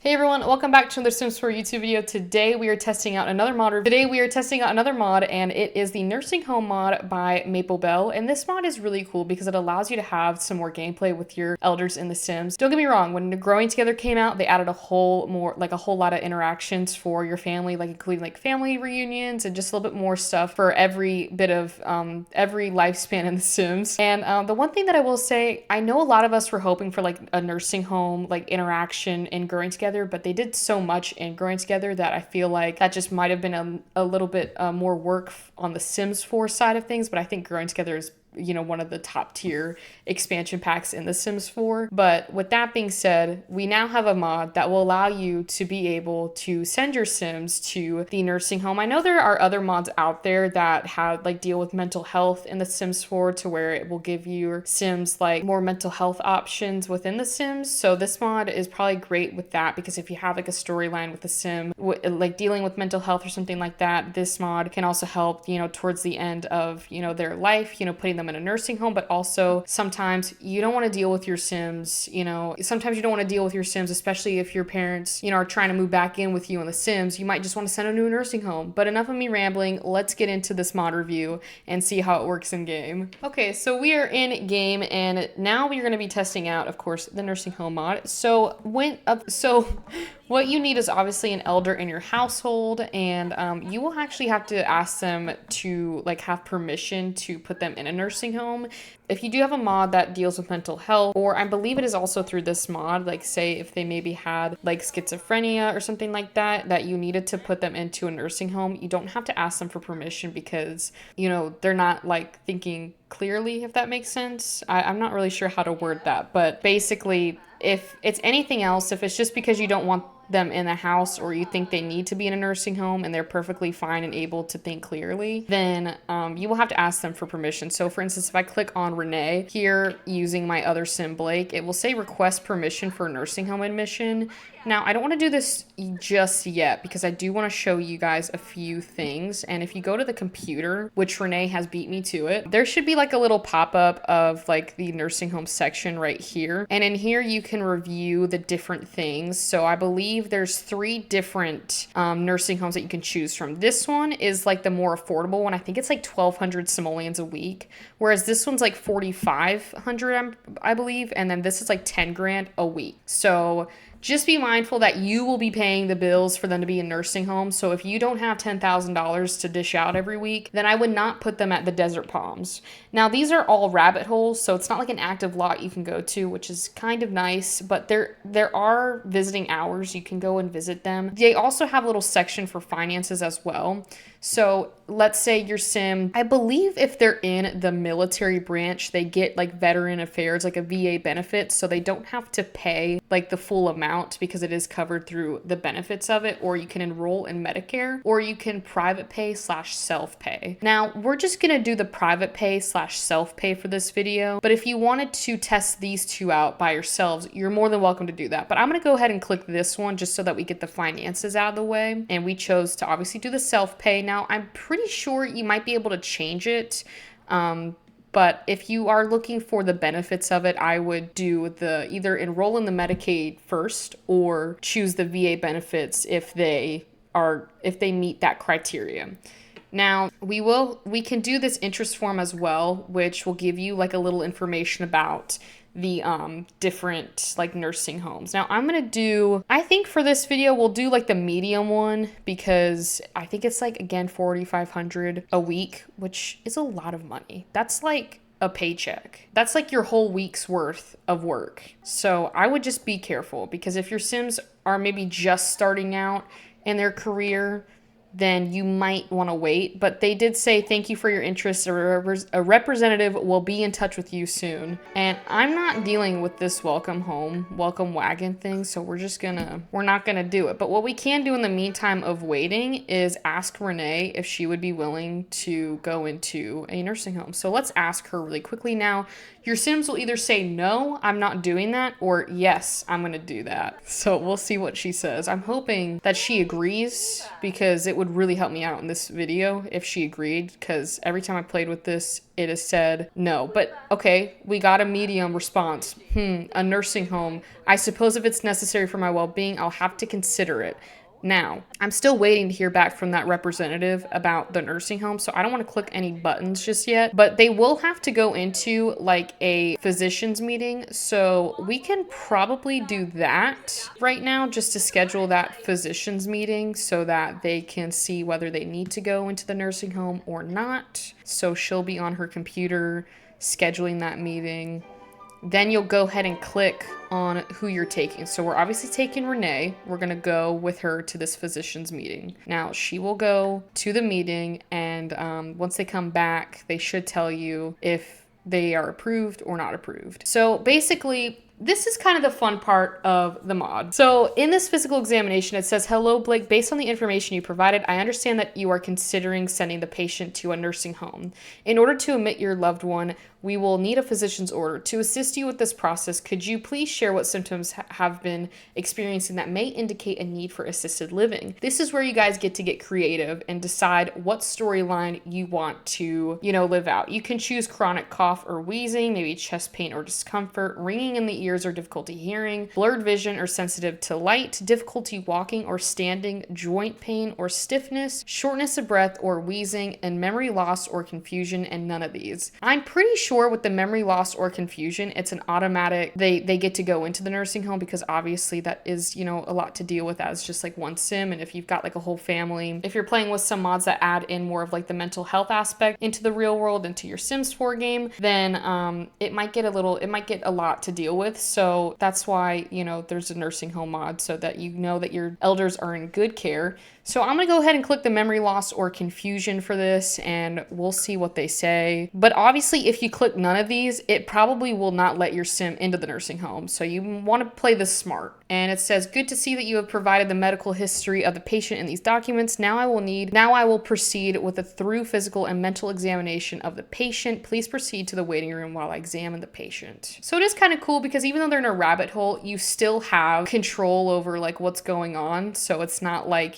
Hey everyone, welcome back to another Sims 4 YouTube video. Today we are testing out another mod. And it is the nursing home mod by Maple Bell. And this mod is really cool because it allows you to have some more gameplay with your elders in The Sims. Don't get me wrong, when Growing Together came out, they added a whole lot of interactions for your family, like including like family reunions and just a little bit more stuff for every bit of every lifespan in The Sims. And the one thing that I will say, I know a lot of us were hoping for like a nursing home like interaction in Growing Together, but they did so much in Growing Together that I feel like that just might have been a little bit more work on the Sims 4 side of things. But I think Growing Together is, you know, one of the top tier expansion packs in The Sims 4. But with that being said, we now have a mod that will allow you to be able to send your Sims to the nursing home. I know there are other mods out there that have like deal with mental health in The Sims 4 to where it will give your Sims like more mental health options within The Sims. So this mod is probably great with that, because if you have like a storyline with a Sim like dealing with mental health or something like that, this mod can also help, you know, towards the end of, you know, their life, you know, putting them in a nursing home. But also sometimes you don't want to deal with your Sims, you know, sometimes you don't want to deal with your Sims, especially if your parents, you know, are trying to move back in with you in The Sims. You might just want to send them to a nursing home. But enough of me rambling, let's get into this mod review and see how it works in game. Okay, so we are in game, and now we're going to be testing out, of course, the nursing home mod. So what you need is obviously an elder in your household, and you will actually have to ask them to like have permission to put them in a nursing home. If you do have a mod that deals with mental health, or I believe it is also through this mod, like say if they maybe had like schizophrenia or something like that, that you needed to put them into a nursing home, you don't have to ask them for permission because, you know, they're not like thinking clearly, if that makes sense. I'm not really sure how to word that, but basically, if it's anything else, if it's just because you don't want them in the house, or you think they need to be in a nursing home and they're perfectly fine and able to think clearly, then you will have to ask them for permission. So for instance, if I click on Renee here using my other Sim Blake, it will say request permission for nursing home admission. Now, I don't want to do this just yet because I do want to show you guys a few things. And if you go to the computer, which Renee has beat me to it, there should be like a little pop-up of like the nursing home section right here. And in here, you can review the different things. So I believe there's 3 different nursing homes that you can choose from. This one is like the more affordable one. I think it's like 1,200 simoleons a week, whereas this one's like 4,500, I believe. And then this is like 10 grand a week. So just be mindful that you will be paying the bills for them to be in nursing homes. So if you don't have $10,000 to dish out every week, then I would not put them at the Desert Palms. Now, these are all rabbit holes, so it's not like an active lot you can go to, which is kind of nice, but there are visiting hours. You can go and visit them. They also have a little section for finances as well. So let's say your Sim, I believe if they're in the military branch, they get like veteran affairs, like a VA benefit. So they don't have to pay like the full amount because it is covered through the benefits of it. Or you can enroll in Medicare, or you can private pay / self-pay. Now we're just going to do the private pay / self-pay for this video. But if you wanted to test these 2 out by yourselves, you're more than welcome to do that. But I'm going to go ahead and click this one just so that we get the finances out of the way. And we chose to obviously do the self-pay. Now, I'm pretty sure you might be able to change it. But if you are looking for the benefits of it, I would do either enroll in the Medicaid first or choose the VA benefits if they meet that criteria. Now, we can do this interest form as well, which will give you like a little information about the different like nursing homes. Now I think for this video we'll do like the medium one, because I think it's like, again, 4,500 a week, which is a lot of money. That's like a paycheck. That's like your whole week's worth of work. So I would just be careful, because if your Sims are maybe just starting out in their career, then you might want to wait. But they did say, thank you for your interest. A representative will be in touch with you soon. And I'm not dealing with this welcome wagon thing, so we're not gonna do it. But what we can do in the meantime of waiting is ask Renee if she would be willing to go into a nursing home. So let's ask her really quickly now. Your Sims will either say, no, I'm not doing that, or yes, I'm gonna do that. So we'll see what she says. I'm hoping that she agrees, because it would really help me out in this video if she agreed, because every time I played with this, it has said no. But okay, we got a medium response. A nursing home. I suppose if it's necessary for my well-being, I'll have to consider it. Now, I'm still waiting to hear back from that representative about the nursing home, so I don't want to click any buttons just yet, but they will have to go into like a physician's meeting, so we can probably do that right now just to schedule that physician's meeting so that they can see whether they need to go into the nursing home or not. So she'll be on her computer scheduling that meeting. Then you'll go ahead and click on who you're taking. So we're obviously taking Renee. We're gonna go with her to this physician's meeting. Now she will go to the meeting, and once they come back, they should tell you if they are approved or not approved. So basically, this is kind of the fun part of the mod. So in this physical examination, it says, "Hello, Blake. Based on the information you provided, I understand that you are considering sending the patient to a nursing home. In order to admit your loved one, we will need a physician's order. To assist you with this process, could you please share what symptoms have been experiencing that may indicate a need for assisted living?" This is where you guys get to get creative and decide what storyline you want to, live out. You can choose chronic cough or wheezing, maybe chest pain or discomfort, ringing in the ears or difficulty hearing, blurred vision or sensitive to light, difficulty walking or standing, joint pain or stiffness, shortness of breath or wheezing, and memory loss or confusion, and none of these. I'm pretty sure with the memory loss or confusion, it's an automatic, they get to go into the nursing home, because obviously that is, a lot to deal with as just like one sim. And if you've got like a whole family, if you're playing with some mods that add in more of like the mental health aspect into the real world, into your Sims 4 game, then it might get a lot to deal with. So that's why, there's a nursing home mod, so that you know that your elders are in good care. So I'm gonna go ahead and click the memory loss or confusion for this, and we'll see what they say. But obviously, if you click none of these, it probably will not let your sim into the nursing home. So you want to play this smart. And it says, "Good to see that you have provided the medical history of the patient in these documents. Now I will proceed with a thorough physical and mental examination of the patient. Please proceed to the waiting room while I examine the patient." So it is kind of cool, because even though they're in a rabbit hole, you still have control over like what's going on. So it's not like,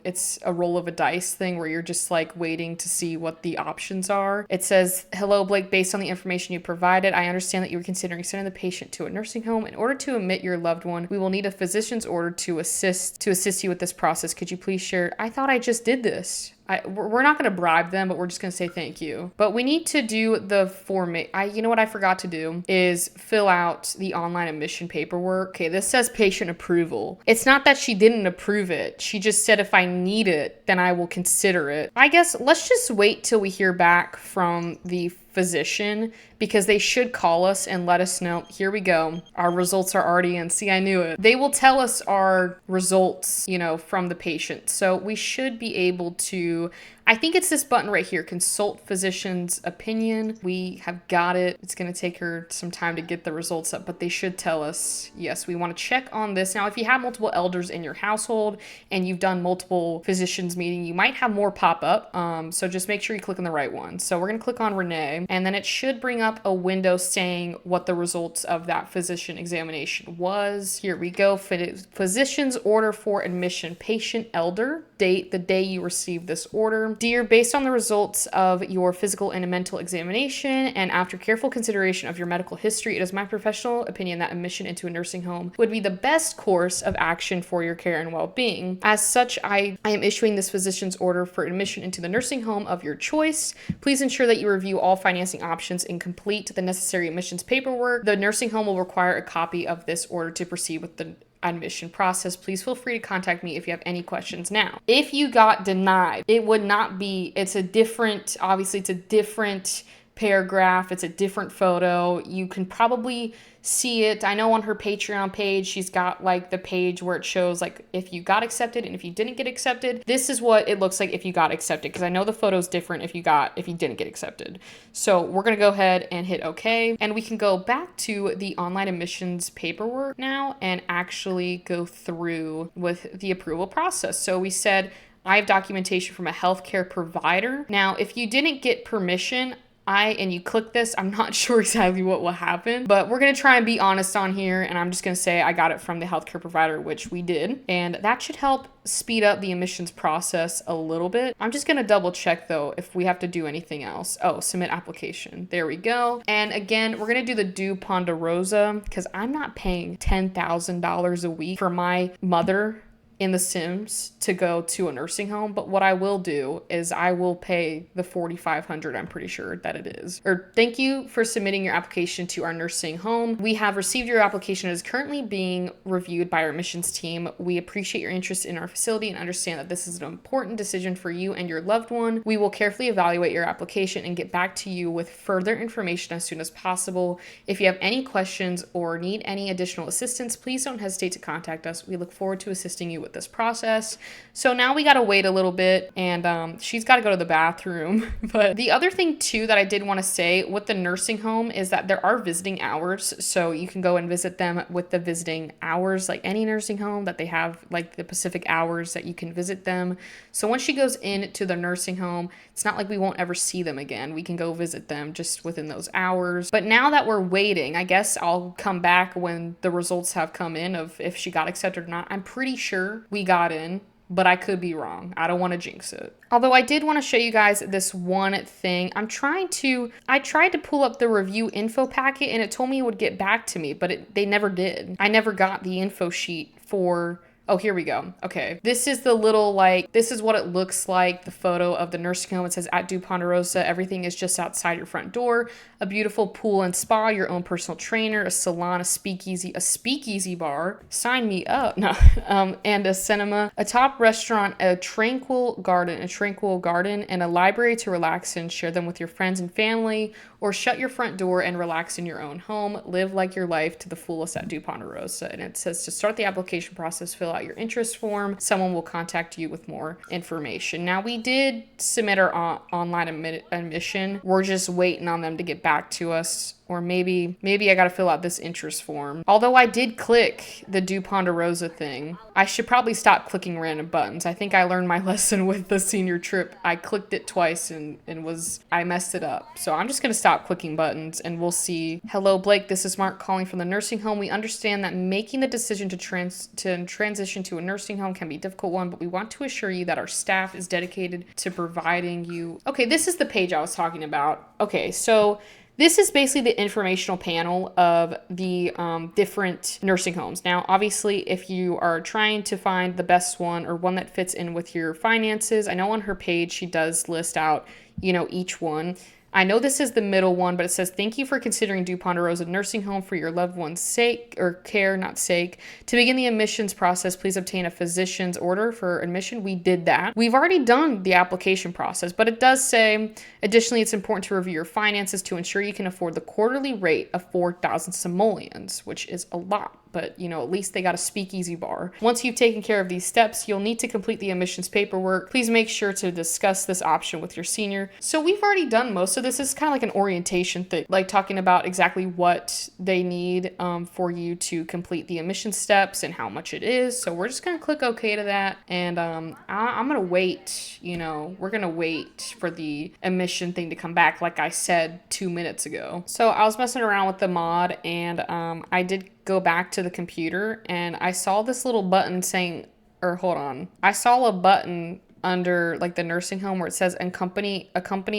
it's a roll of a dice thing where you're just like waiting to see what the options are. It says, "Hello, Blake. Based on the information you provided, I understand that you were considering sending the patient to a nursing home. In order to admit your loved one, we will need a physician's order to assist you with this process. Could you please share?" I thought I just did this. We're not going to bribe them, but we're just going to say thank you. But we need to do the format. You know what I forgot to do is fill out the online admission paperwork. Okay, this says patient approval. It's not that she didn't approve it. She just said if I need it, then I will consider it. I guess let's just wait till we hear back from the physician, because they should call us and let us know. Here we go. Our results are already in. See, I knew it. They will tell us our results, from the patient. So we should be able to, I think it's this button right here, consult physician's opinion. We have got it. It's going to take her some time to get the results up, but they should tell us, yes, we want to check on this. Now, if you have multiple elders in your household and you've done multiple physicians meeting, you might have more pop up. So just make sure you click on the right one. So we're going to click on Renee, and then it should bring up a window saying what the results of that physician examination was. Here we go. Physician's order for admission, patient elder, date, the day you received this order. Dear, based on the results of your physical and mental examination, and after careful consideration of your medical history, it is my professional opinion that admission into a nursing home would be the best course of action for your care and well-being. As such, I am issuing this physician's order for admission into the nursing home of your choice. Please ensure that you review all financing options and complete the necessary admissions paperwork. The nursing home will require a copy of this order to proceed with the admission process. Please feel free to contact me if you have any questions. Now, if you got denied, it would not be, obviously it's a different paragraph, it's a different photo. You can probably see it. I know on her Patreon page, she's got like the page where it shows like if you got accepted and if you didn't get accepted. This is what it looks like if you got accepted, because I know the photo's different if you didn't get accepted. So we're gonna go ahead and hit OK, and we can go back to the online admissions paperwork now and actually go through with the approval process. So we said I have documentation from a healthcare provider. Now, if you didn't get permission, and you click this, I'm not sure exactly what will happen, but we're going to try and be honest on here. And I'm just going to say I got it from the healthcare provider, which we did. And that should help speed up the admissions process a little bit. I'm just going to double check though if we have to do anything else. Oh, submit application. There we go. And again, we're going to do the Do Ponderosa because I'm not paying $10,000 a week for my mother in The Sims to go to a nursing home, but what I will do is I will pay the $4,500, I'm pretty sure that it is. Or thank you for submitting your application to our nursing home. We have received your application. It is currently being reviewed by our admissions team. We appreciate your interest in our facility and understand that this is an important decision for you and your loved one. We will carefully evaluate your application and get back to you with further information as soon as possible. If you have any questions or need any additional assistance, please don't hesitate to contact us. We look forward to assisting you with this process. So now we got to wait a little bit, and she's got to go to the bathroom. But the other thing too that I did want to say with the nursing home is that there are visiting hours, so you can go and visit them with the visiting hours, like any nursing home that they have, like the Pacific hours that you can visit them. So once she goes into the nursing home, it's not like we won't ever see them again. We can go visit them just within those hours. But now that we're waiting, I guess I'll come back when the results have come in of if she got accepted or not. I'm pretty sure we got in, but I could be wrong. I don't want to jinx it. Although I did want to show you guys this one thing. I tried to pull up the review info packet and it told me it would get back to me, but they never did. I never got the info sheet for... Oh, here we go. Okay. This is the little, this is what it looks like, the photo of the nursing home. It says at Do Ponderosa. Everything is just outside your front door. A beautiful pool and spa, your own personal trainer, a salon, a speakeasy bar. Sign me up. No. And a cinema, a top restaurant, a tranquil garden, and a library to relax and share them with your friends and family, or shut your front door and relax in your own home. Live like your life to the fullest at Do Ponderosa. And it says to start the application process, fill out your interest form. Someone will contact you with more information. Now, we did submit our online admission. We're just waiting on them to get back to us. Or maybe I got to fill out this interest form. Although I did click the Do Ponderosa thing. I should probably stop clicking random buttons. I think I learned my lesson with the senior trip. I clicked it twice and I messed it up. So I'm just going to stop clicking buttons and we'll see. Hello, Blake. This is Mark calling from the nursing home. We understand that making the decision to transition to a nursing home can be a difficult one, but we want to assure you that our staff is dedicated to providing you... Okay, this is the page I was talking about. Okay, so... This is basically the informational panel of the different nursing homes. Now, obviously, if you are trying to find the best one or one that fits in with your finances, I know on her page she does list out, each one. I know this is the middle one, but it says, thank you for considering Do Ponderosa Nursing Home for your loved one's sake, or care, not sake. To begin the admissions process, please obtain a physician's order for admission. We did that. We've already done the application process, but it does say, additionally, it's important to review your finances to ensure you can afford the quarterly rate of 4,000 simoleons, which is a lot. But, at least they got a speakeasy bar. Once you've taken care of these steps, you'll need to complete the admissions paperwork. Please make sure to discuss this option with your senior. So we've already done most of this. It's kind of like an orientation thing, like talking about exactly what they need for you to complete the admission steps and how much it is. So we're just going to click OK to that. And I'm going to wait, we're going to wait for the admission thing to come back, like I said 2 minutes ago. So I was messing around with the mod and I did go back to the computer and I saw this little button saying, I saw a button under the nursing home where it says a company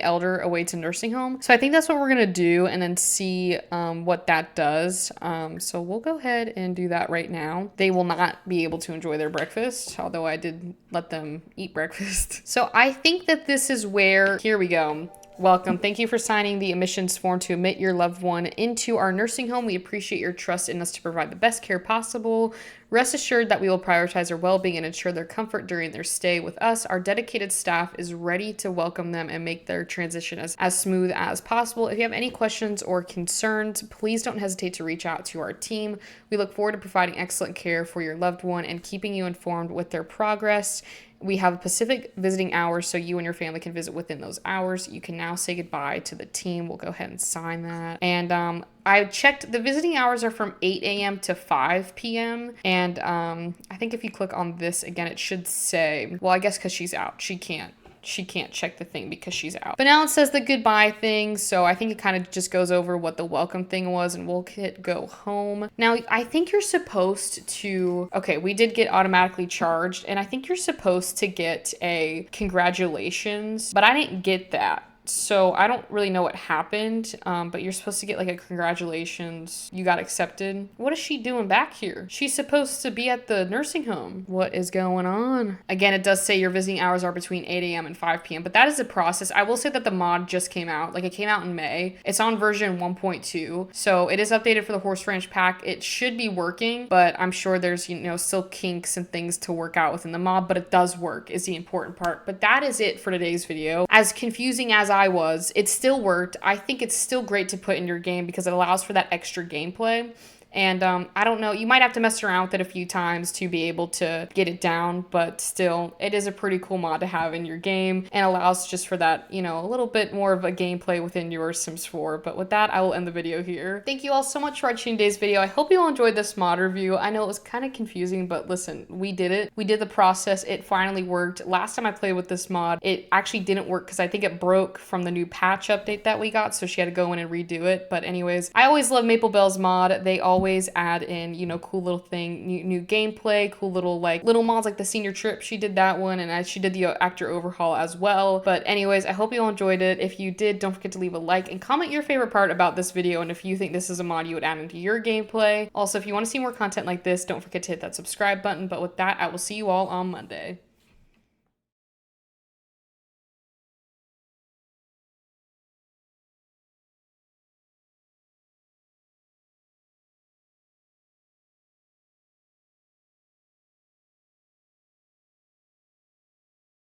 elder awaits a nursing home. So I think that's what we're gonna do and then see what that does. So we'll go ahead and do that right now. They will not be able to enjoy their breakfast, although I did let them eat breakfast. So I think that this is where, here we go. Welcome. Thank you for signing the admissions form to admit your loved one into our nursing home. We appreciate your trust in us to provide the best care possible. Rest assured that we will prioritize their well-being and ensure their comfort during their stay with us. Our dedicated staff is ready to welcome them and make their transition as smooth as possible. If you have any questions or concerns, please don't hesitate to reach out to our team. We look forward to providing excellent care for your loved one and keeping you informed with their progress. We have Pacific visiting hours, so you and your family can visit within those hours. You can now say goodbye to the team. We'll go ahead and sign that. And I checked, the visiting hours are from 8 a.m. to 5 p.m. And I think if you click on this again, it should say, well, I guess because she's out, she can't she can't check the thing because she's out. But now it says the goodbye thing, so I think it kind of just goes over what the welcome thing was, and we'll hit go home. Now, I think you're supposed to, okay, we did get automatically charged, and I think you're supposed to get a congratulations, but I didn't get that. So I don't really know what happened, but you're supposed to get like a congratulations, you got accepted. What is she doing back here? She's supposed to be at the nursing home. What is going on? Again, it does say your visiting hours are between 8 a.m. and 5 p.m., but that is a process. I will say that the mod just came out. Like, it came out in May. It's on version 1.2, so it is updated for the Horse Ranch pack. It should be working, but I'm sure there's, you know, still kinks and things to work out within the mod, but it does work is the important part. But that is it for today's video. As confusing as I was, it still worked. I think it's still great to put in your game because it allows for that extra gameplay. And I don't know, you might have to mess around with it a few times to be able to get it down, but still, it is a pretty cool mod to have in your game and allows just for that, you know, a little bit more of a gameplay within your Sims 4. But with that, I will end the video here. Thank you all so much for watching today's video. I hope you all enjoyed this mod review. I know it was kind of confusing, but listen, we did it. We did the process. It finally worked. Last time I played with this mod, it actually didn't work because I think it broke from the new patch update that we got, so she had to go in and redo it. But anyways, I always love Maple Bell's mod. They always add in, you know, cool little thing, new gameplay, cool little mods like the senior trip. She did that one, and she did the actor overhaul as well. But anyways, I hope you all enjoyed it. If you did, don't forget to leave a like and comment your favorite part about this video, and if you think this is a mod you would add into your gameplay. Also, if you want to see more content like this, don't forget to hit that subscribe button. But with that, I will see you all on Monday.